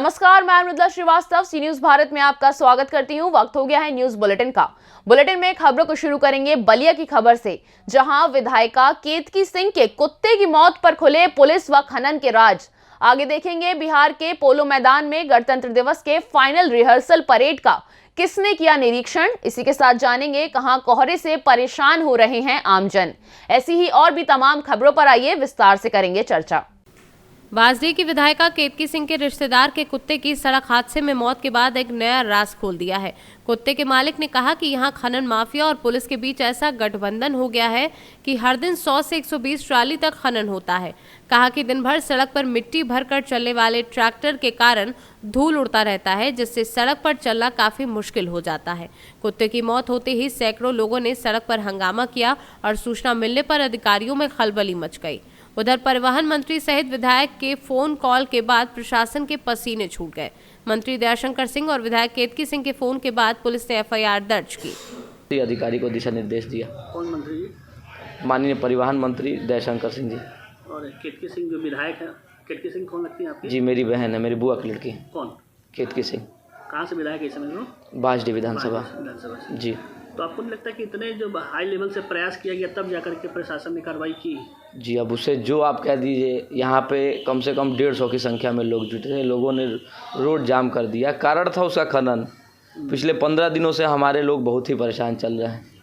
नमस्कार, मैं मृदुला श्रीवास्तव सी न्यूज भारत में आपका स्वागत करती हूं। वक्त हो गया है न्यूज बुलेटिन का। बुलेटिन में खबरों को शुरू करेंगे बलिया की खबर से, जहां विधायिका केतकी सिंह के कुत्ते की मौत पर खुले पुलिस व खनन के राज। आगे देखेंगे बिहार के पोलो मैदान में गणतंत्र दिवस के फाइनल रिहर्सल परेड का किसने किया निरीक्षण। इसी के साथ जानेंगे कहां कोहरे से परेशान हो रहे हैं आमजन। ऐसी ही और भी तमाम खबरों पर आइए विस्तार से करेंगे चर्चा। बाजरे की विधायिका केतकी सिंह के रिश्तेदार के कुत्ते की सड़क हादसे में मौत के बाद एक नया राज खोल दिया है। कुत्ते के मालिक ने कहा कि यहां खनन माफिया और पुलिस के बीच ऐसा गठबंधन हो गया है कि हर दिन 100 से 120 ट्राली तक खनन होता है। कहा कि दिन भर सड़क पर मिट्टी भरकर चलने वाले ट्रैक्टर के कारण धूल उड़ता रहता है, जिससे सड़क पर चलना काफी मुश्किल हो जाता है। कुत्ते की मौत होते ही सैकड़ों लोगों ने सड़क पर हंगामा किया और सूचना मिलने पर अधिकारियों में खलबली मच गई। उधर परिवहन मंत्री सहित विधायक के फोन कॉल के बाद प्रशासन के पसीने छूट गए। मंत्री दयाशंकर सिंह और विधायक केतकी सिंह के फोन के बाद पुलिस ने एफआईआर दर्ज की। अधिकारी को दिशा निर्देश दिया। कौन मंत्री जी? माननीय परिवहन मंत्री दयाशंकर सिंह जी। और केतकी सिंह जो विधायक है, केतकी सिंह कौन लगती है आपकी? जी मेरी बहन है, मेरी बुआ की लड़की। कौन? केतकी सिंह। कहाँ से विधायक है इस समय? बाजडी विधानसभा से। जी। तो आपको नहीं लगता कि इतने जो हाई लेवल से प्रयास किया गया तब जाकर के प्रशासन ने कार्रवाई की? जी, अब उससे जो आप कह दीजिए, यहाँ पे कम से कम 150 की संख्या में लोग जुटे थे। लोगों ने रोड जाम कर दिया। कारण था उसका खनन। पिछले 15 दिनों से हमारे लोग बहुत ही परेशान चल रहे हैं।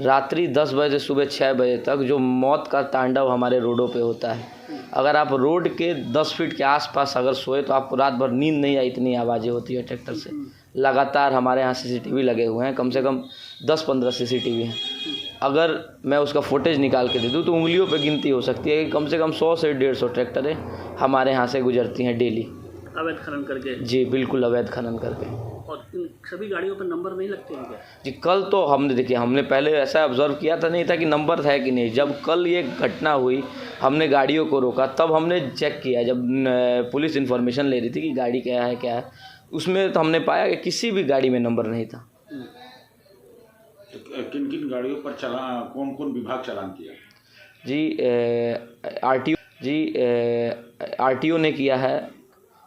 रात्रि 10 बजे से सुबह 6 बजे तक जो मौत का तांडव हमारे रोडों पे होता है। अगर आप रोड के 10 फीट के आसपास अगर सोए तो आपको रात भर नींद नहीं आई, इतनी आवाज़ें होती है ट्रैक्टर से। लगातार हमारे यहाँ सीसीटीवी लगे हुए हैं, कम से कम 10-15 सीसीटीवी हैं। अगर मैं उसका फुटेज निकाल के दे दूँ तो उंगलियों पे गिनती हो सकती है कि कम से कम 100 से 150 ट्रैक्टरें हमारे यहाँ से गुजरती हैं डेली, अवैध खनन करके। जी बिल्कुल, अवैध खनन करके। और इन सभी गाड़ियों पर नंबर नहीं लगते हैं क्या? जी, कल तो हमने पहले ऐसा ऑब्जर्व किया था, नहीं था कि नंबर है कि नहीं। जब कल ये घटना हुई, हमने गाड़ियों को रोका, तब हमने चेक किया। जब पुलिस इन्फॉर्मेशन ले रही थी कि गाड़ी क्या है, उसमें तो हमने पाया कि किसी भी गाड़ी में नंबर नहीं था। तो किन किन गाड़ियों पर कौन कौन विभाग चालान किया? आरटीओ ने किया है।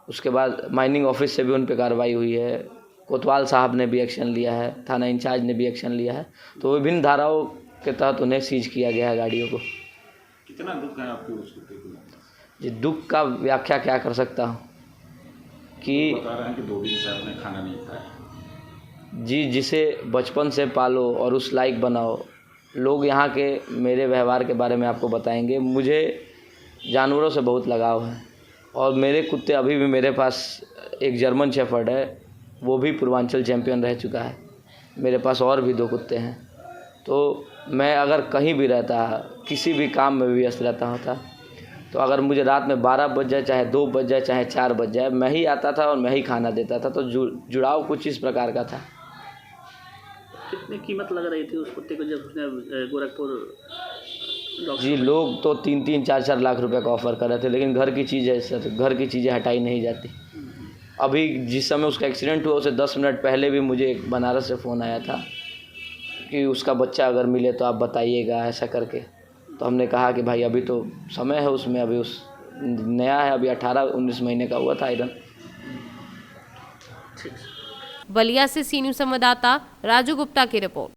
उसके बाद माइनिंग ऑफिस से भी उन पर कार्रवाई हुई है। कोतवाल साहब ने भी एक्शन लिया है, थाना इंचार्ज ने भी एक्शन लिया है। तो विभिन्न धाराओं के तहत उन्हें सीज किया गया है गाड़ियों को। कितना दुख है आपके उस कुत्ते को? जी, दुख का व्याख्या क्या कर सकता हूँ कि बता रहे हैं कि 2 दिन से आपने खाना नहीं खाया। जी, जिसे बचपन से पालो और उस लायक बनाओ। लोग यहाँ के मेरे व्यवहार के बारे में आपको बताएंगे। मुझे जानवरों से बहुत लगाव है और मेरे कुत्ते अभी भी मेरे पास एक जर्मन शेफर्ड है, वो भी पूर्वांचल चैंपियन रह चुका है। मेरे पास और भी 2 कुत्ते हैं। तो मैं अगर कहीं भी रहता, किसी भी काम में भी व्यस्त रहता होता, तो अगर मुझे रात में 12 बज जाए, चाहे 2 बज जाए, चाहे 4 बज जाए, मैं ही आता था और मैं ही खाना देता था। तो जुड़ाव कुछ इस प्रकार का था। कितनी कीमत लग रही थी उस कुत्ते को जब उसने गोरखपुर? जी, लोग तो 3-3, 4-4 लाख रुपए का ऑफ़र कर रहे थे, लेकिन घर की चीज़ है सर, घर की चीज़ें हटाई नहीं जाती। अभी जिस समय उसका एक्सीडेंट हुआ, उसे 10 मिनट पहले भी मुझे एक बनारस से फ़ोन आया था कि उसका बच्चा अगर मिले तो आप बताइएगा, ऐसा करके। तो हमने कहा कि भाई अभी तो समय है उसमें, अभी उस नया है, अभी 18-19 महीने का हुआ था आयरन। बलिया से सी न्यूज संवाददाता राजू गुप्ता की रिपोर्ट।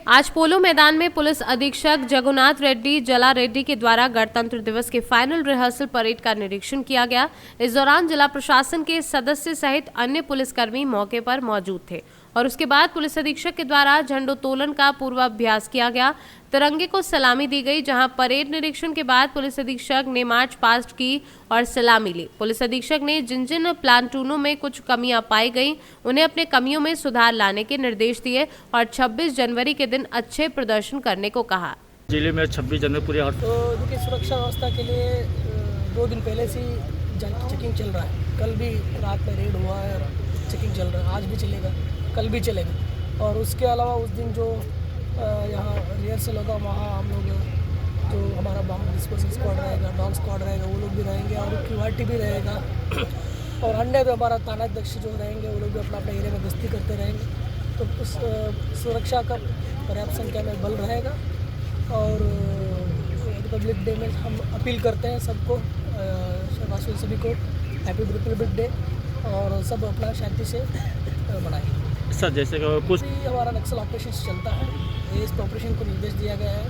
आज पोलो मैदान में पुलिस अधीक्षक जगन्नाथ रेड्डी जला रेड्डी के द्वारा गणतंत्र दिवस के फाइनल रिहर्सल परेड का निरीक्षण किया गया। इस दौरान जिला प्रशासन के सदस्य सहित अन्य पुलिसकर्मी मौके पर मौजूद थे और उसके बाद पुलिस अधीक्षक के द्वारा झंडोत्तोलन का पूर्वाभ्यास किया गया। तिरंगे को सलामी दी गई, जहां परेड निरीक्षण के बाद पुलिस अधीक्षक ने मार्च पास्ट की और सलामी ली। पुलिस अधीक्षक ने जिन जिन प्लाटूनों में कुछ कमियां पाई गई, उन्हें अपने कमियों में सुधार लाने के निर्देश दिए और 26 जनवरी के दिन अच्छे प्रदर्शन करने को कहा। जिले में 26 जनवरी पूरे तो उनकी सुरक्षा व्यवस्था के लिए 2 दिन पहले से चेकिंग चल रहा है। कल भी रात में रेड हुआ है और चेकिंग चल रहा है, आज भी चलेगा, कल भी चलेगा। और उसके अलावा उस दिन जो यहाँ रिहर्सल होगा, वहाँ हम लोग जो हमारा बम डिस्पोजल स्क्वाड रहेगा, डॉग स्क्वाड रहेगा, वो लोग भी रहेंगे और क्यूआरटी भी रहेगा। और अन्य भी हमारा थानाध्यक्ष जो रहेंगे, वो लोग भी अपना एरिया में गश्ती करते रहेंगे। तो उस सुरक्षा का पर्याप्त संख्या में बल रहेगा। और रिपब्लिक डे में हम अपील करते हैं सबको, शहरवासियों सभी को हैप्पी रिपब्लिक डे और सब अपना शांति से मनाएं। सर जैसे कि कुछ भी हमारा नक्सल ऑपरेशन चलता है, इस ऑपरेशन को निर्देश दिया गया है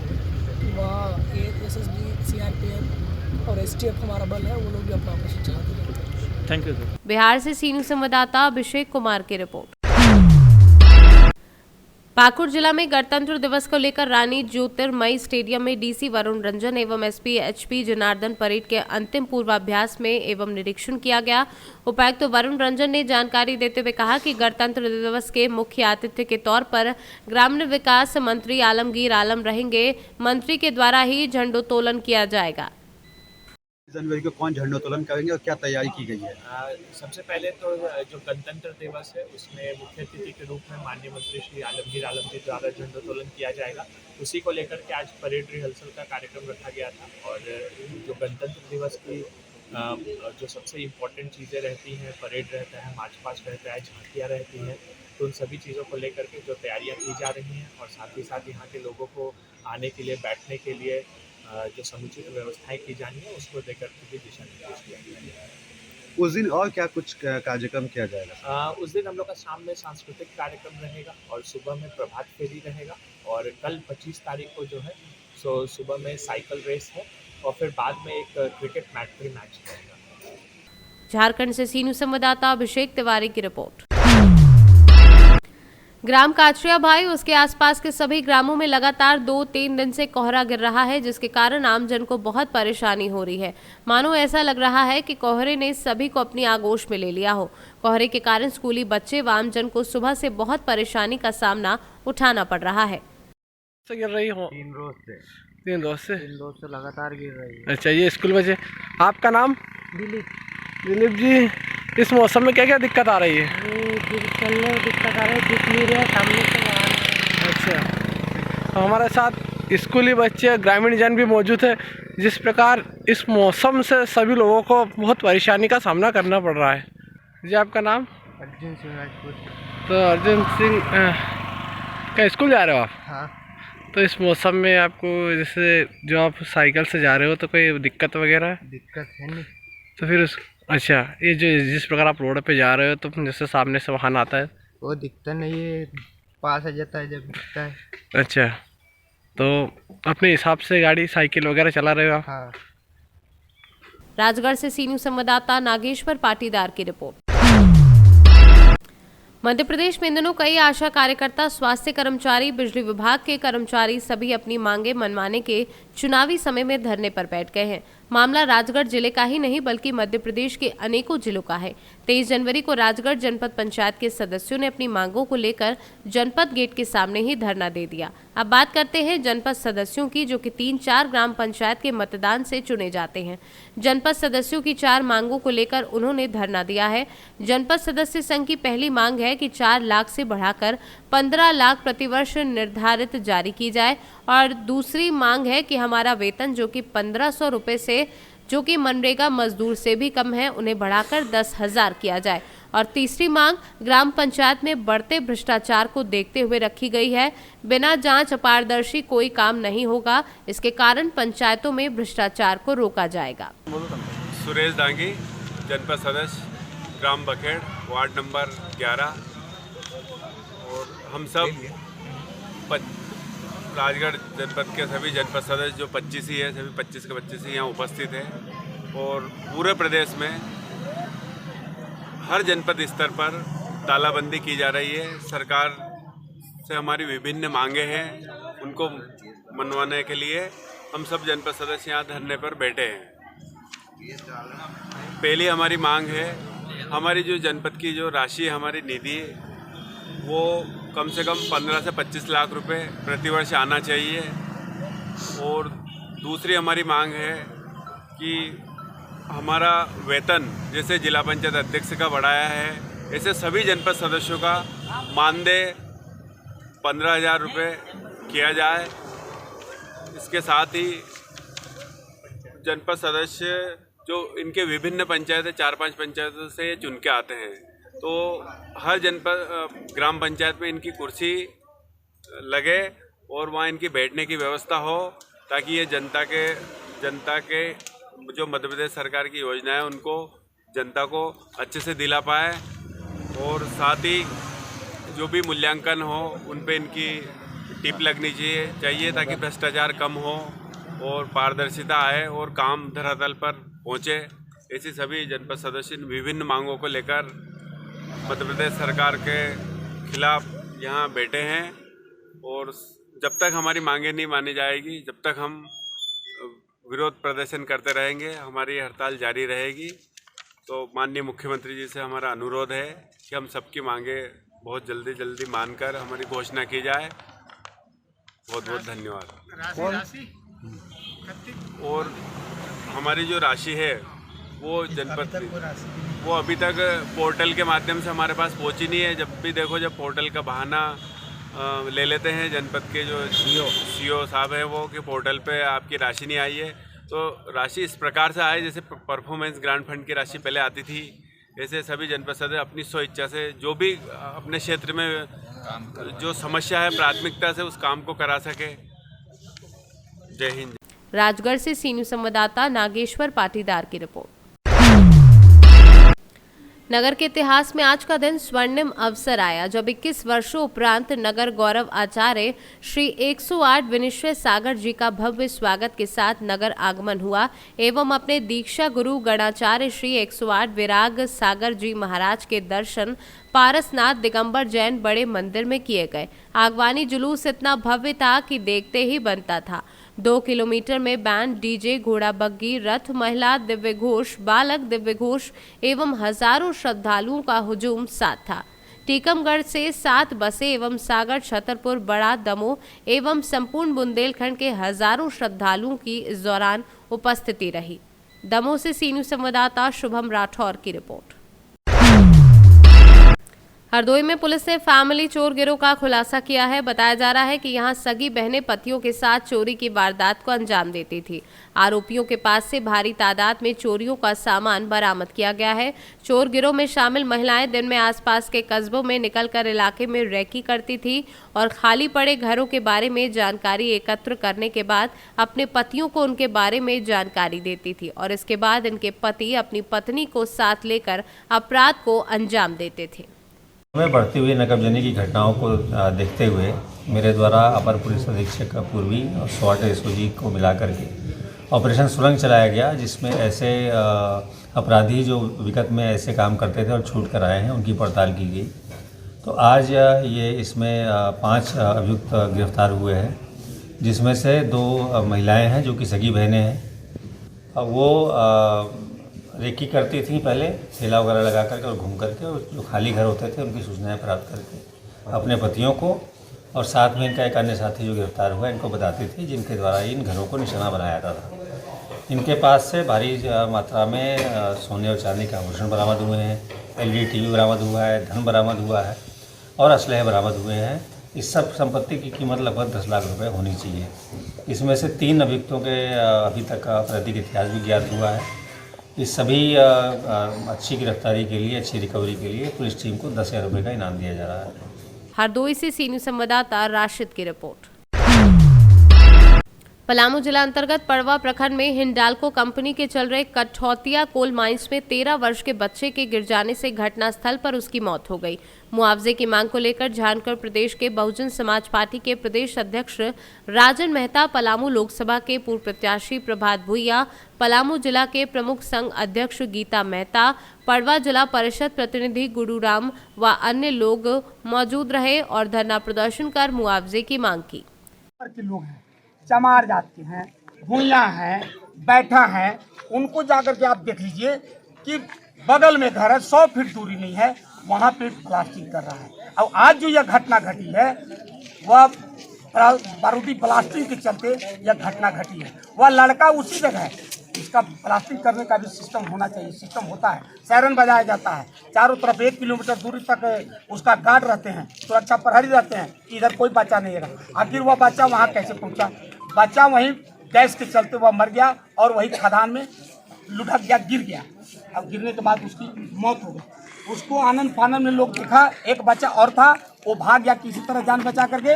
कि वहाँ SSB, CRPF और STF हमारा बल है, वो लोग भी अपना ऑपरेशन चलाते हैं। Thank you sir. बिहार से सी न्यूज संवाददाता अभिषेक कुमार की रिपोर्ट। पाकुड़ जिला में गणतंत्र दिवस को लेकर रानी ज्योतिर्मयी स्टेडियम में डीसी वरुण रंजन एवं SP HP जनार्दन परेड के अंतिम पूर्वाभ्यास में एवं निरीक्षण किया गया। उपायुक्त वरुण रंजन ने जानकारी देते हुए कहा कि गणतंत्र दिवस के मुख्य आतिथ्य के तौर पर ग्रामीण विकास मंत्री आलमगीर आलम रहेंगे। मंत्री के द्वारा ही झंडोत्तोलन किया जाएगा। जनवरी को कौन झंडोत्तोलन करेंगे और क्या तैयारी की गई है? सबसे पहले तो जो गणतंत्र दिवस है उसमें मुख्य अतिथि के रूप में माननीय मंत्री श्री आलमगीर आलम जी द्वारा झंडोत्तोलन किया जाएगा। उसी को लेकर के आज परेड रिहर्सल का कार्यक्रम रखा गया था और जो गणतंत्र दिवस की जो सबसे इम्पोर्टेंट चीज़ें रहती हैं, परेड रहता है, मार्च पास्ट रहता है, झांकियाँ रहती हैं, तो उन सभी चीज़ों को लेकर के जो तैयारियाँ की जा रही हैं और साथ ही साथ यहाँ के लोगों को आने के लिए, बैठने के लिए जो समुचित व्यवस्थाएं की जानी है उसको लेकर के भी दिशा निर्देश दिया गया है। उस दिन और क्या कुछ कार्यक्रम किया जाएगा? उस दिन हम लोग का शाम में सांस्कृतिक कार्यक्रम रहेगा और सुबह में प्रभात फेरी रहेगा और कल 25 तारीख को जो है सो सुबह में साइकिल रेस है और फिर बाद में एक क्रिकेट मैच रहेगा। झारखंड से सी न्यूज संवाददाता अभिषेक तिवारी की रिपोर्ट। ग्राम काचरिया भाई उसके आसपास के सभी ग्रामों में लगातार 2-3 दिन से कोहरा गिर रहा है, जिसके कारण आमजन को बहुत परेशानी हो रही है। मानो ऐसा लग रहा है कि कोहरे ने सभी को अपनी आगोश में ले लिया हो। कोहरे के कारण स्कूली बच्चे व आमजन को सुबह से बहुत परेशानी का सामना उठाना पड़ रहा है। गिर रही हो 3 रोज से लगातार गिर रही है। अच्छा, ये स्कूल बच्चे। आपका नाम? दिलीप जी, इस मौसम में क्या क्या दिक्कत आ रही है? चलने में दिक्कत आ रही है, दिख नहीं रहा है सामने से। अच्छा, हमारे साथ स्कूली बच्चे, ग्रामीण जन भी मौजूद है। जिस प्रकार इस मौसम से सभी लोगों को बहुत परेशानी का सामना करना पड़ रहा है। जी, आपका नाम? अर्जुन सिंह राजपूत। तो अर्जुन सिंह, क्या स्कूल जा रहे हो आप? हाँ। तो इस मौसम में आपको, जैसे जो आप साइकिल से जा रहे हो, तो कोई दिक्कत वगैरह? दिक्कत है नहीं। तो फिर अच्छा, ये जो जिस प्रकार आप रोड पे जा रहे हो, तो जैसे सामने से वाहन आता है, वो दिखता नहीं है, पास आ जाता है जब दिखता है। अच्छा, तो अपने हिसाब से गाड़ी, साइकिल वगैरह चला रहे हो आप? हाँ। राजगढ़ से सी न्यूज संवाददाता नागेश्वर पाटीदार की रिपोर्ट। मध्य प्रदेश में इन दिनों कई आशा कार्यकर्ता, स्वास्थ्य कर्मचारी, बिजली विभाग के कर्मचारी सभी अपनी मांगे मनवाने के चुनावी समय में धरने पर बैठ गए हैं। मामला राजगढ़ जिले का ही नहीं बल्कि मध्य प्रदेश के अनेकों जिलों का है। 23 जनवरी को राजगढ़ जनपद पंचायत के सदस्यों ने अपनी मांगों को लेकर जनपद गेट के सामने ही धरना दे दिया। अब बात करते हैं जनपद सदस्यों की, जो कि 3-4 ग्राम पंचायत के मतदान से चुने जाते हैं। जनपद सदस्यों की 4 मांगों को लेकर उन्होंने धरना दिया है। जनपद सदस्य संघ की पहली मांग है कि 4 लाख से बढ़ाकर 15 लाख प्रतिवर्ष निर्धारित जारी की जाए और दूसरी मांग है कि हमारा वेतन जो कि 1500 रुपये से, जो कि मनरेगा मजदूर से भी कम है, उन्हें बढ़ाकर 10,000 किया जाए। और तीसरी मांग ग्राम पंचायत में बढ़ते भ्रष्टाचार को देखते हुए रखी गई है। बिना जांच अपारदर्शी कोई काम नहीं होगा, इसके कारण पंचायतों में भ्रष्टाचार को रोका जाएगा। सुरेश डांगी, जनपद सदस्य, ग्राम बखेड़, वार्ड नंबर 11। और हम सब राजगढ़ जनपद के सभी जनपद सदस्य जो 25 ही है, सभी 25 के 25 ही यहाँ उपस्थित हैं। और पूरे प्रदेश में हर जनपद स्तर पर तालाबंदी की जा रही है। सरकार से हमारी विभिन्न मांगे हैं, उनको मनवाने के लिए हम सब जनपद सदस्य यहाँ धरने पर बैठे हैं। पहली हमारी मांग है, हमारी जो जनपद की जो राशि, हमारी निधि, वो कम से कम 15 से 25 लाख रुपए प्रतिवर्ष आना चाहिए। और दूसरी हमारी मांग है कि हमारा वेतन जैसे जिला पंचायत अध्यक्ष का बढ़ाया है, ऐसे सभी जनपद सदस्यों का मानदेय 15,000 रुपये किया जाए। इसके साथ ही जनपद सदस्य जो इनके विभिन्न पंचायतें, 4-5 पंचायतों से चुन के आते हैं, तो हर जनपद ग्राम पंचायत में इनकी कुर्सी लगे और वहाँ इनकी बैठने की व्यवस्था हो, ताकि ये जनता के जो मध्य प्रदेश सरकार की योजना है उनको जनता को अच्छे से दिला पाए और साथ ही जो भी मूल्यांकन हो उन पे इनकी टिप लगनी चाहिए ताकि भ्रष्टाचार कम हो और पारदर्शिता आए और काम धरातल पर पहुँचे। ऐसी सभी जनपद सदस्य विभिन्न मांगों को लेकर मध्य प्रदेश सरकार के खिलाफ यहाँ बैठे हैं और जब तक हमारी मांगें नहीं मानी जाएगी, जब तक हम विरोध प्रदर्शन करते रहेंगे, हमारी हड़ताल जारी रहेगी। तो माननीय मुख्यमंत्री जी से हमारा अनुरोध है कि हम सबकी मांगे बहुत जल्दी मानकर हमारी घोषणा की जाए। बहुत बहुत धन्यवाद। और हमारी जो राशि है वो जनपद वो अभी तक पोर्टल के माध्यम से हमारे पास पहुंची नहीं है। जब भी देखो, जब पोर्टल का बहाना ले लेते हैं जनपद के जो सीओ साहब हैं वो कि पोर्टल पे आपकी राशि नहीं आई है। तो राशि इस प्रकार से आए जैसे परफॉर्मेंस ग्रांट फंड की राशि पहले आती थी, ऐसे सभी जनपद सदस्य अपनी स्व इच्छा से जो भी अपने क्षेत्र में जो समस्या है प्राथमिकता से उस काम को करा सके। जय हिंद। राजगढ़ से सी न्यूज़ संवाददाता नागेश्वर पाटीदार की रिपोर्ट। नगर के इतिहास में आज का दिन स्वर्णिम अवसर आया जब 21 वर्षों उपरांत नगर गौरव आचार्य श्री 108 विनिश्चय सागर जी का भव्य स्वागत के साथ नगर आगमन हुआ एवं अपने दीक्षा गुरु गणाचार्य श्री 108 विराग सागर जी महाराज के दर्शन पारसनाथ दिगंबर जैन बड़े मंदिर में किए गए। आगवानी जुलूस इतना भव्य था कि देखते ही बनता था। 2 किलोमीटर में बैंड, डीजे, घोड़ा बग्गी, रथ, महिला दिव्य घोष, बालक दिव्य घोष एवं हजारों श्रद्धालुओं का हुजूम साथ था। टीकमगढ़ से 7 बसें एवं सागर, छतरपुर, बड़ा, दमोह एवं संपूर्ण बुंदेलखंड के हजारों श्रद्धालुओं की इस दौरान उपस्थिति रही। दमोह से सी न्यूज़ संवाददाता शुभम राठौर की रिपोर्ट। हरदोई में पुलिस ने फैमिली चोर गिरोह का खुलासा किया है। बताया जा रहा है कि यहां सगी बहनें पतियों के साथ चोरी की वारदात को अंजाम देती थी। आरोपियों के पास से भारी तादाद में चोरियों का सामान बरामद किया गया है। चोर गिरोह में शामिल महिलाएं दिन में आसपास के कस्बों में निकलकर इलाके में रैकी करती थी और खाली पड़े घरों के बारे में जानकारी एकत्र करने के बाद अपने पतियों को उनके बारे में जानकारी देती थी और इसके बाद इनके पति अपनी पत्नी को साथ लेकर अपराध को अंजाम देते थे। में बढ़ती हुई नकबजनी की घटनाओं को देखते हुए मेरे द्वारा अपर पुलिस अधीक्षक पूर्वी और स्वाट एसओजी को मिलाकर के ऑपरेशन सुरंग चलाया गया, जिसमें ऐसे अपराधी जो विगत में ऐसे काम करते थे और छूट कर आए हैं उनकी पड़ताल की गई। तो आज ये इसमें 5 अभियुक्त गिरफ्तार हुए हैं, जिसमें से 2 महिलाएं हैं जो कि सगी बहनें हैं। वो रेकी करती थी पहले ठेला वगैरह लगा करके और घूम करके, और जो खाली घर होते थे उनकी सूचनाएं प्राप्त करके अपने पतियों को और साथ में इनका एक अन्य साथी जो गिरफ्तार हुआ इनको बताती थी, जिनके द्वारा इन घरों को निशाना बनाया जाता था। इनके पास से भारी मात्रा में सोने और चांदी के आभूषण बरामद हुए हैं, LED TV बरामद हुआ है, धन बरामद हुआ है और असलहे बरामद हुए हैं। इस सब संपत्ति की कीमत लगभग 10 लाख रुपए होनी चाहिए। इसमें से 3 अभियुक्तों के अभी तक आपराधिक इतिहास भी ज्ञात हुआ है। इस सभी अच्छी गिरफ्तारी के लिए, अच्छी रिकवरी के लिए पुलिस टीम को 10,000 रुपये का इनाम दिया जा रहा है। हरदोई से सी न्यूज़ संवाददाता राशिद की रिपोर्ट। पलामू जिला अंतर्गत पड़वा प्रखंड में हिंडाल्को कंपनी के चल रहे कठौतिया कोल माइंस में 13 वर्ष के बच्चे के गिर जाने से घटनास्थल पर उसकी मौत हो गई। मुआवजे की मांग को लेकर झारखंड प्रदेश के बहुजन समाज पार्टी के प्रदेश अध्यक्ष राजन मेहता, पलामू लोकसभा के पूर्व प्रत्याशी प्रभात भुइया, पलामू जिला के प्रमुख संघ अध्यक्ष गीता मेहता, पड़वा जिला परिषद प्रतिनिधि गुरुराम व अन्य लोग मौजूद रहे और धरना प्रदर्शन कर मुआवजे की मांग की। चमार जात के हैं, भूया हैं, बैठा हैं, उनको जाकर के आप देख लीजिए कि बगल में घर है, 100 फीट दूरी नहीं है, वहाँ पे प्लास्टिक कर रहा है। और आज जो यह घटना घटी है वह बारूदी प्लास्टिक के चलते यह घटना घटी है। वह लड़का उसी जगह है, इसका प्लास्टिक करने का भी सिस्टम होना चाहिए। सिस्टम होता है, सायरन बजाया जाता है, चारों तरफ 1 किलोमीटर दूरी तक उसका गार्ड रहते हैं, सुरक्षा प्रहरी रहते हैं, इधर कोई बच्चा नहीं रहा। आखिर वह बच्चा वहाँ कैसे पहुँचा? बच्चा वहीं गैस के चलते वह मर गया और वही खदान में लुढ़क गया, गिर गया। अब गिरने के बाद उसकी मौत हो गई। उसको आनंद फानंद में लोग देखा, एक बच्चा और था, वो भाग गया किसी तरह जान बचा करके,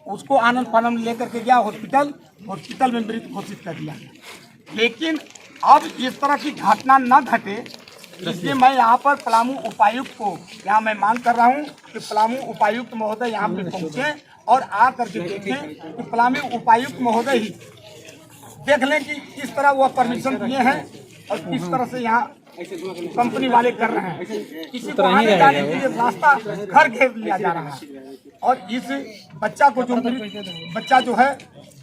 उसको आनंद फानंद में लेकर के गया हॉस्पिटल में मृत घोषित कर दिया। लेकिन अब इस तरह की घटना न घटे इसलिए मैं यहाँ पर पलामू उपायुक्त को यहाँ मैं मांग कर रहा हूँ कि पलामू उपायुक्त महोदय यहाँ पे पहुँचे और आ करके देखें कि पलामू उपायुक्त महोदय ही देख लें कि किस तरह वह परमिशन दिए हैं और किस तरह से यहाँ कंपनी वाले कर रहे हैं। किसी को आने जाने के लिए रास्ता घर घेर लिया जा रहा है। और इस बच्चा को जो बच्चा जो है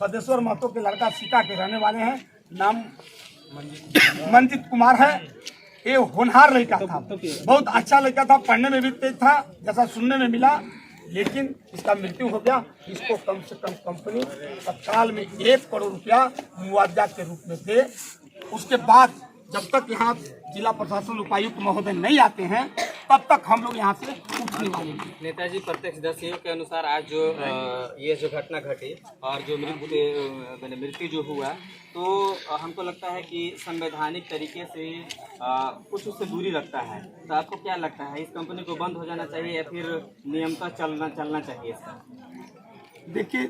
बदेश्वर महतो के लड़का सीता के रहने वाले हैं, नाम मंजित कुमार है। ये होनहार लड़का था, बहुत अच्छा लड़का था, पढ़ने में भी तेज था जैसा सुनने में मिला, लेकिन इसका मृत्यु हो गया। इसको कम से कम कंपनी तत्काल में 1 करोड़ रुपया मुआवजा के रूप में दे। उसके बाद जब तक यहाँ जिला प्रशासन उपायुक्त महोदय नहीं आते हैं तब तक हम लोग यहाँ से उठने वाले हैं। नेताजी प्रत्यक्षदर्शियों के अनुसार आज जो ये जो घटना घटी और जो मृत्यु जो हुआ, तो हमको लगता है कि संवैधानिक तरीके से कुछ उससे दूरी रखता है। तो आपको क्या लगता है, इस कंपनी को बंद हो जाना चाहिए या फिर नियमतः चलना चाहिए इसका? देखिए,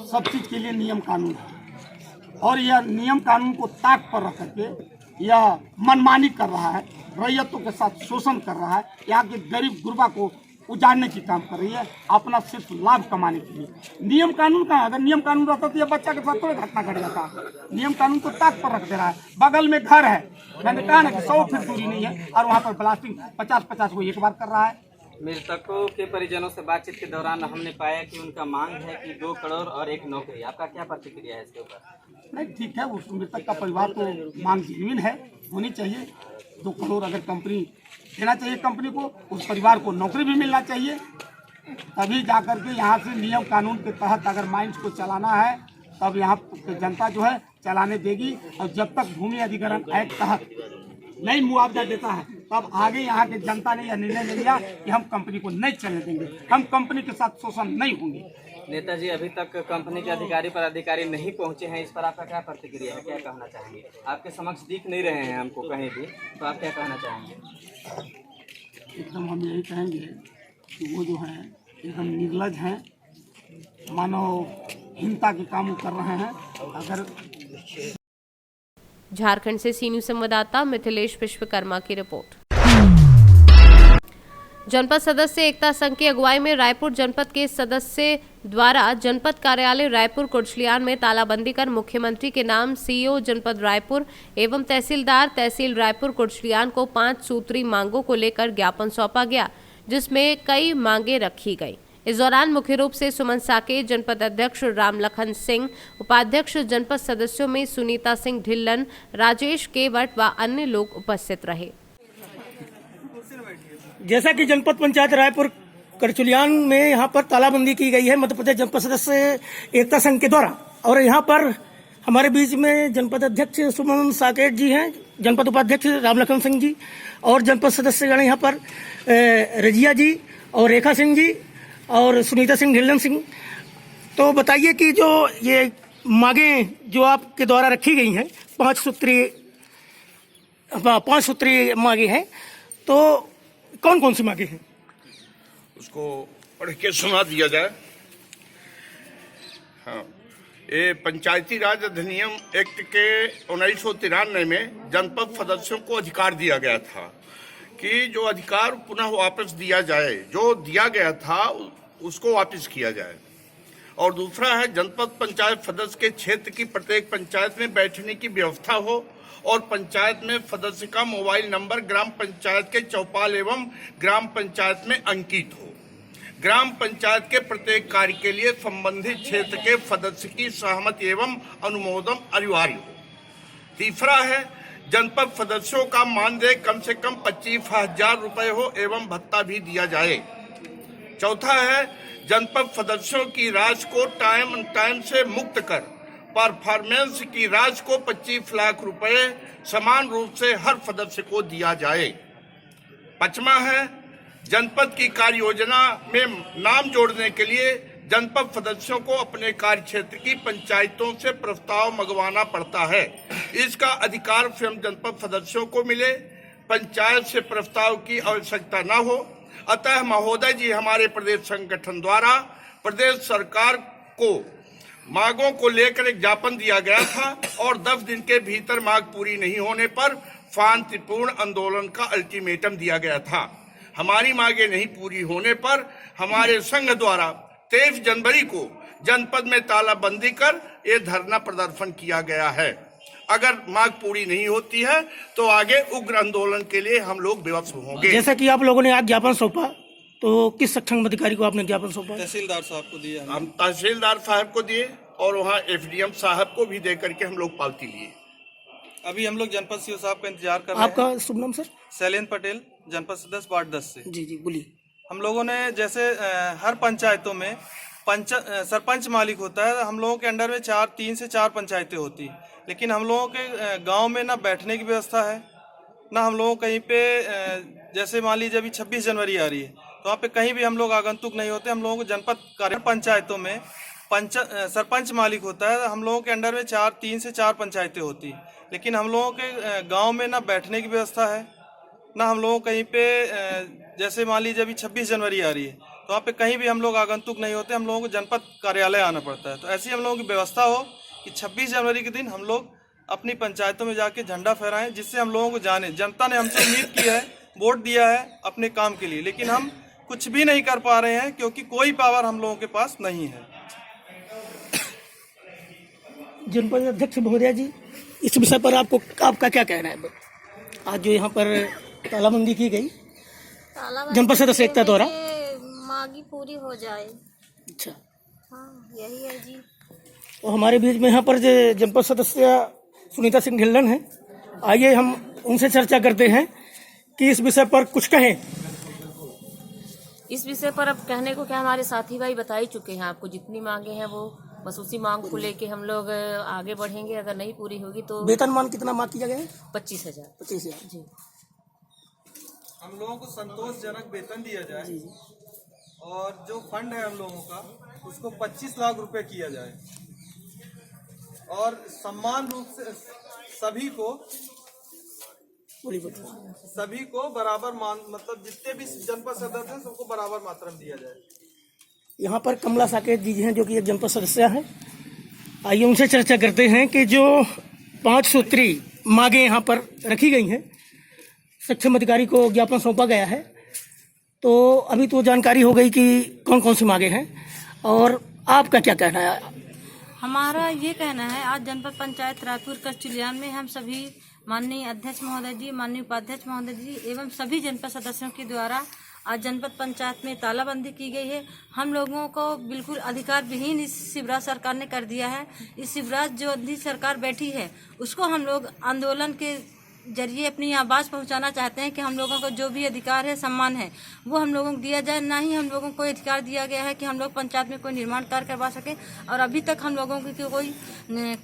सब चीज़ के लिए नियम कानून है और यह नियम कानून को ताक पर रख करके यह मनमानी कर रहा है, रैयतों के साथ शोषण कर रहा है, यहाँ के गरीब गुरबा को उजाड़ने की काम कर रही है अपना सिर्फ लाभ कमाने के लिए। नियम कानून का, अगर नियम कानून रहता तो यह बच्चा के साथ थोड़ी घटना घट जाता। नियम कानून को ताक पर रख दे रहा है। बगल में घर है, मैंने कहा ना कि 100 फीट दूरी नहीं है और वहाँ पर ब्लास्टिंग 50-50 को एक बार कर रहा है। मृतकों के परिजनों से बातचीत के दौरान हमने पाया कि उनका मांग है कि 2 करोड़ और 1 नौकरी। आपका क्या प्रतिक्रिया है इसके ऊपर? नहीं, ठीक है, उस मृतक का परिवार को मांग जेन्युइन है, होनी चाहिए। 2 करोड़ अगर कंपनी देना चाहिए, कंपनी को, उस परिवार को नौकरी भी मिलना चाहिए, तभी जाकर के यहाँ से नियम कानून के तहत अगर माइंस को चलाना है तब यहाँ जनता जो है चलाने देगी। और जब तक भूमि अधिग्रहण एक्ट तहत नहीं मुआवजा देता है तब आगे यहाँ के जनता ने यह निर्णय ले लिया कि हम कंपनी को नहीं चलने देंगे, हम कंपनी के साथ शोषण नहीं होंगे। नेताजी, अभी तक कंपनी के अधिकारी पर अधिकारी नहीं पहुंचे हैं, इस पर आपका क्या प्रतिक्रिया है, क्या कहना चाहेंगे? आपके समक्ष दिख नहीं रहे हैं हमको कहीं भी, तो आप क्या कहना चाहेंगे? एकदम हम यही कहेंगे कि वो जो है एकदम निर्लज हैं, मानवहीनता के काम कर रहे हैं। अगर झारखंड से सी न्यूज संवाददाता मिथिलेश विश्वकर्मा की रिपोर्ट। जनपद सदस्य एकता संघ की अगुवाई में रायपुर जनपद के सदस्य द्वारा जनपद कार्यालय रायपुर कुर्चलियान में तालाबंदी कर मुख्यमंत्री के नाम सीईओ जनपद रायपुर एवं तहसीलदार तहसील रायपुर कुर्चलियान को 5 सूत्री मांगों को लेकर ज्ञापन सौंपा गया, जिसमें कई मांगे रखी गई। इस दौरान मुख्य रूप से सुमन साकेत, जनपद अध्यक्ष रामलखन सिंह, उपाध्यक्ष जनपद सदस्यों में सुनीता सिंह ढिल्लन, राजेश केवट व अन्य लोग उपस्थित रहे। जैसा कि जनपद पंचायत रायपुर करचुलियान में यहाँ पर तालाबंदी की गई है मध्य प्रदेश जनपद सदस्य एकता संघ के द्वारा, और यहाँ पर हमारे बीच में जनपद अध्यक्ष सुमन साकेत जी हैं, जनपद उपाध्यक्ष रामलखन सिंह जी और जनपद सदस्यगण यहाँ पर रजिया जी और रेखा सिंह जी और सुनीता सिंह ढिल्लन सिंह। तो बताइए कि जो ये मांगें जो आपके द्वारा रखी गई हैं 5 सूत्री मांगे हैं, तो कौन कौन सी मांगे हैं उसको पढ़ के सुना दिया जाए। हाँ, ये पंचायती राज अधिनियम एक्ट के 1993 में जनपद सदस्यों को अधिकार दिया गया था कि जो अधिकार पुनः वापस दिया जाए, जो दिया गया था उसको वापस किया जाए। और दूसरा है जनपद पंचायत सदस्य के क्षेत्र की प्रत्येक पंचायत में बैठने की व्यवस्था हो और पंचायत में सदस्य का मोबाइल नंबर ग्राम पंचायत के चौपाल एवं ग्राम पंचायत में अंकित हो। ग्राम पंचायत के प्रत्येक कार्य के लिए संबंधित क्षेत्र के सदस्य की सहमति एवं अनुमोदन अनिवार्य हो। तीसरा है जनपद सदस्यों का मानदेय कम से कम 25,000 रुपये हो एवं भत्ता भी दिया जाए। चौथा है जनपद सदस्यों की राशि को टाइम से मुक्त कर परफॉर्मेंस की राशि को 25 लाख रुपए समान रूप से हर सदस्य को दिया जाए। पांचवा है जनपद की कार्य योजना में नाम जोड़ने के लिए जनपद सदस्यों को अपने कार्य क्षेत्र की पंचायतों से प्रस्ताव मंगवाना पड़ता है। इसका अधिकार स्वयं जनपद सदस्यों को मिले, पंचायत से प्रस्ताव की आवश्यकता न हो। अतः महोदय जी, हमारे प्रदेश संगठन द्वारा प्रदेश सरकार को मांगों को लेकर एक ज्ञापन दिया गया था और 10 दिन के भीतर मांग पूरी नहीं होने पर शांतिपूर्ण आंदोलन का अल्टीमेटम दिया गया था। हमारी मांगे नहीं पूरी होने पर हमारे संघ द्वारा 23 जनवरी को जनपद में तालाबंदी कर ये धरना प्रदर्शन किया गया है। अगर मांग पूरी नहीं होती है तो आगे उग्र आंदोलन के लिए हम लोग विवश होंगे। जैसा कि आप लोगों ने आज ज्ञापन सौंपा, तो किस सक्षम अधिकारी को आपने ज्ञापन सौंपा? तहसीलदार साहब को दिया हम तहसीलदार साहब को दिए और वहाँ एसडीएम साहब को भी दे करके हम लोग पावती लिए। अभी हम लोग जनपद सीओ साहब का इंतजार कर रहे हैं। आपका शुभ नाम सर? शैलेंद्र पटेल, जनपद सदस्य वार्ड 10 से। जी जी बोलिए। हम लोगों ने जैसे हर पंचायतों में सरपंच मालिक होता है, हम लोगों के अंडर में 3 से 4 पंचायतें होती, लेकिन हम लोगों के गांव में ना बैठने की व्यवस्था है, ना हम लोगों कहीं पे जैसे मान लीजिए अभी 26 जनवरी आ रही है तो वहाँ पे कहीं भी हम लोग आगंतुक नहीं होते। हम लोगों को जनपद कार्य पंचायतों में सरपंच मालिक होता है, हम लोगों के अंडर में 3 से 4 पंचायतें होती, लेकिन हम लोगों के गाँव में ना बैठने की व्यवस्था है, ना हम लोगों कहीं पे जैसे मान लीजिए अभी 26 जनवरी आ रही है तो वहाँ पे कहीं भी हम लोग आगंतुक नहीं होते, हम लोगों को जनपद कार्यालय आना पड़ता है। तो ऐसी हम लोगों की व्यवस्था हो कि 26 जनवरी के दिन हम लोग अपनी पंचायतों में जाके झंडा फहराएं, जिससे हम लोगों को जाने। जनता ने हमसे उम्मीद की है, वोट दिया है अपने काम के लिए, लेकिन हम कुछ भी नहीं कर पा रहे हैं क्योंकि कोई पावर हम लोगों के पास नहीं है। जनपद अध्यक्ष महोदया जी, इस विषय पर आपका क्या कहना है? आज जो यहाँ पर तालाबंदी की गई जनपद सदस्य एकता द्वारा, मांगी पूरी हो जाए। अच्छा, हाँ यही है जी। और हमारे बीच में यहाँ पर जो जनपद सदस्य सुनीता सिंह ढिल्लन है, आइए हम उनसे चर्चा करते हैं कि इस विषय पर कुछ कहें। इस विषय पर अब कहने को क्या, हमारे साथी भाई बता ही चुके हैं आपको, जितनी मांगे हैं वो बस उसी मांग को लेके हम लोग आगे बढ़ेंगे। अगर नहीं पूरी होगी तो वेतनमान कितना मांग किया गया है? 25,000। 25,000 जी। हम लोगों को संतोषजनक वेतन दिया जाए और जो फंड है हम लोगों का उसको 25 लाख रुपए किया जाए और सम्मान रूप से सभी को बराबर मतलब जितने भी जनपद सदस्य हैं सबको बराबर मात्रा में दिया जाए। यहाँ पर कमला साकेत जी हैं जो कि एक जनपद सदस्य हैं, आइए उनसे चर्चा करते हैं कि जो 5 सूत्री मांगे यहाँ पर रखी गई हैं, सक्षम अधिकारी को ज्ञापन सौंपा गया है, तो अभी तो जानकारी हो गई कि कौन कौन सी मांगे हैं, और आपका क्या कहना है? हमारा ये कहना है, आज जनपद पंचायत रायपुर कचलियान में हम सभी माननीय अध्यक्ष महोदय जी, माननीय उपाध्यक्ष महोदय जी एवं सभी जनपद सदस्यों के द्वारा आज जनपद पंचायत में तालाबंदी की गई है। हम लोगों को बिल्कुल अधिकार विहीन इस शिवराज सरकार ने कर दिया है। इस शिवराज जो अभी सरकार बैठी है उसको हम लोग आंदोलन के जरिए अपनी आवाज़ पहुंचाना चाहते हैं कि हम लोगों को जो भी अधिकार है, सम्मान है, वो हम लोगों को दिया जाए। ना ही हम लोगों को कोई अधिकार दिया गया है कि हम लोग पंचायत में कोई निर्माण कार्य करवा सके, और अभी तक हम लोगों को कोई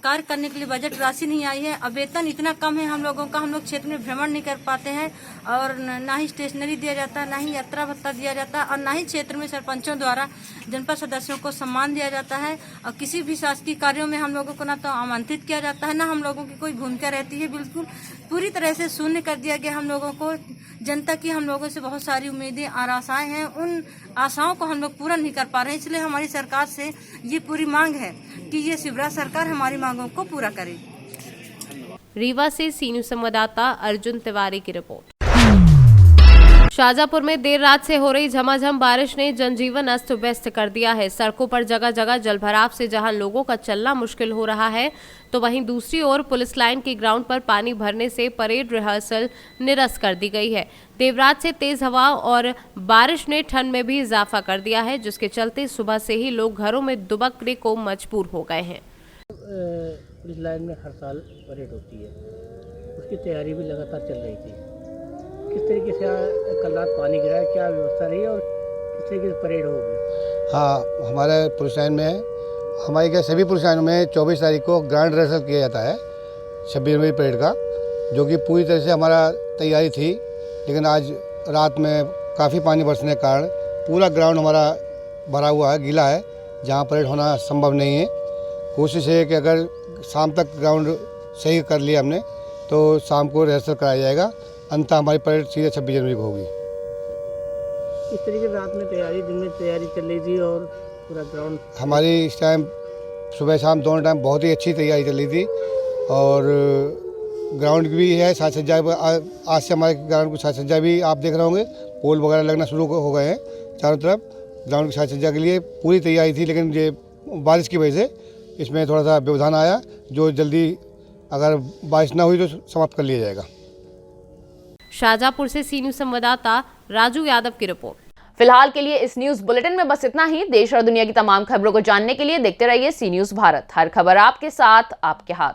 कार्य करने के लिए बजट राशि नहीं आई है। अब वेतन इतना कम है हम लोगों का, हम लोग क्षेत्र में भ्रमण नहीं कर पाते हैं, और ना ही स्टेशनरी दिया जाता, ना ही यात्रा भत्ता दिया जाता, और ना ही क्षेत्र में सरपंचों द्वारा जनपद सदस्यों को सम्मान दिया जाता है। और किसी भी शासकीय कार्यों में हम लोगों को ना तो आमंत्रित किया जाता है, ना हम लोगों की कोई भूमिका रहती है। बिल्कुल पूरी तरह से शून्य कर दिया गया हम लोगों को। जनता की हम लोगों से बहुत सारी उम्मीदें और आशाएं हैं, उन आशाओं को हम लोग पूरा नहीं कर पा रहे हैं। इसलिए हमारी सरकार से ये पूरी मांग है कि ये शिवराज सरकार हमारी मांगों को पूरा करे। रीवा से सी न्यूज़ संवाददाता अर्जुन तिवारी की रिपोर्ट। शाजापुर में देर रात से हो रही झमाझम बारिश ने जनजीवन अस्त व्यस्त कर दिया है। सड़कों पर जगह जगह जलभराव से जहां लोगों का चलना मुश्किल हो रहा है, तो वहीं दूसरी ओर पुलिस लाइन के ग्राउंड पर पानी भरने से परेड रिहर्सल निरस्त कर दी गई है। देर रात से तेज हवा और बारिश ने ठंड में भी इजाफा कर दिया है, जिसके चलते सुबह से ही लोग घरों में दुबकने को मजबूर हो गए हैं। पुलिस लाइन में हर साल परेड होती है, उसकी तैयारी भी लगातार चल रही थी। किस तरीके से कल रात पानी गिरा है, क्या व्यवस्था रही है और किस तरीके से परेड होगी? हाँ, हमारे पुलिस लाइन में, हमारे क्या सभी पुलिस लाइनों में 24 तारीख को ग्रांड रिहर्सल किया जाता है 26 जनवरी परेड का, जो कि पूरी तरह से हमारा तैयारी थी। लेकिन आज रात में काफ़ी पानी बरसने के कारण पूरा ग्राउंड हमारा भरा हुआ है, गीला है, जहाँ परेड होना संभव नहीं है। कोशिश है कि अगर शाम तक ग्राउंड सही कर लिया हमने तो शाम को रिहर्सल कराया जाएगा, अंततः हमारी परेड सीधे 26 जनवरी को होगी। इस तरीके से रात में तैयारी, दिन में तैयारी चल रही थी और पूरा ग्राउंड हमारी इस टाइम सुबह शाम दोनों टाइम बहुत ही अच्छी तैयारी चल रही थी, और ग्राउंड भी है, साज सज्जा आज से हमारे ग्राउंड को साज सज्जा भी आप देख रहे होंगे, पोल वगैरह लगना शुरू हो गए हैं चारों तरफ। ग्राउंड की साज सज्जा के लिए पूरी तैयारी थी, लेकिन ये बारिश की वजह से इसमें थोड़ा सा व्यवधान आया, जो जल्दी अगर बारिश ना हुई तो समाप्त कर लिया जाएगा। शाहजहांपुर से सी न्यूज़ संवाददाता राजू यादव की रिपोर्ट। फिलहाल के लिए इस न्यूज बुलेटिन में बस इतना ही। देश और दुनिया की तमाम खबरों को जानने के लिए देखते रहिए सी न्यूज भारत। हर खबर आपके साथ, आपके हाथ।